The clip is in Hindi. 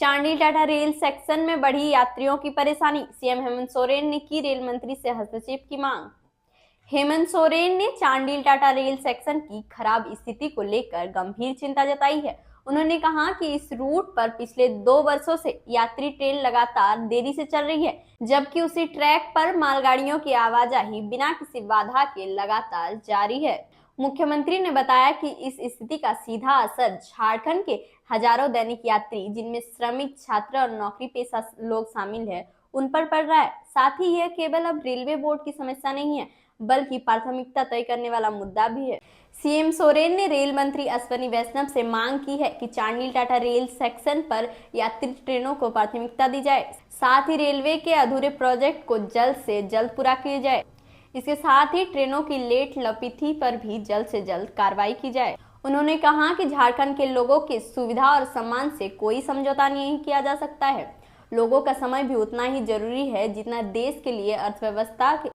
चांडिल टाटा रेल सेक्शन में बढ़ी यात्रियों की परेशानी, सीएम हेमंत सोरेन ने की रेल मंत्री से हस्तक्षेप की मांग। हेमंत सोरेन ने चांडिल टाटा रेल सेक्शन की खराब स्थिति को लेकर गंभीर चिंता जताई है। उन्होंने कहा कि इस रूट पर पिछले 2 वर्षों से यात्री ट्रेन लगातार देरी से चल रही है, जबकि उसी ट्रैक पर मालगाड़ियों की आवाजाही बिना किसी बाधा के लगातार जारी है। मुख्यमंत्री ने बताया कि इस स्थिति का सीधा असर झारखंड के हजारों दैनिक यात्री, जिनमें श्रमिक, छात्र और नौकरी पेशा लोग शामिल हैं, उन पर पड़ रहा है। साथ ही यह केवल अब रेलवे बोर्ड की समस्या नहीं है, बल्कि प्राथमिकता तय करने वाला मुद्दा भी है। सीएम सोरेन ने रेल मंत्री अश्विनी वैष्णव से मांग की है कि चांडिल टाटा रेल सेक्शन पर यात्री ट्रेनों को प्राथमिकता दी जाए, साथ ही रेलवे के अधूरे प्रोजेक्ट को जल्द से जल्द पूरा किया जाए। इसके साथ ही ट्रेनों की लेट लपीथी पर भी जल्द से जल्द कार्रवाई की जाए। उन्होंने कहा कि झारखंड के लोगों की सुविधा और सम्मान से कोई समझौता नहीं किया जा सकता है। लोगों का समय भी उतना ही जरूरी है जितना देश के लिए अर्थव्यवस्था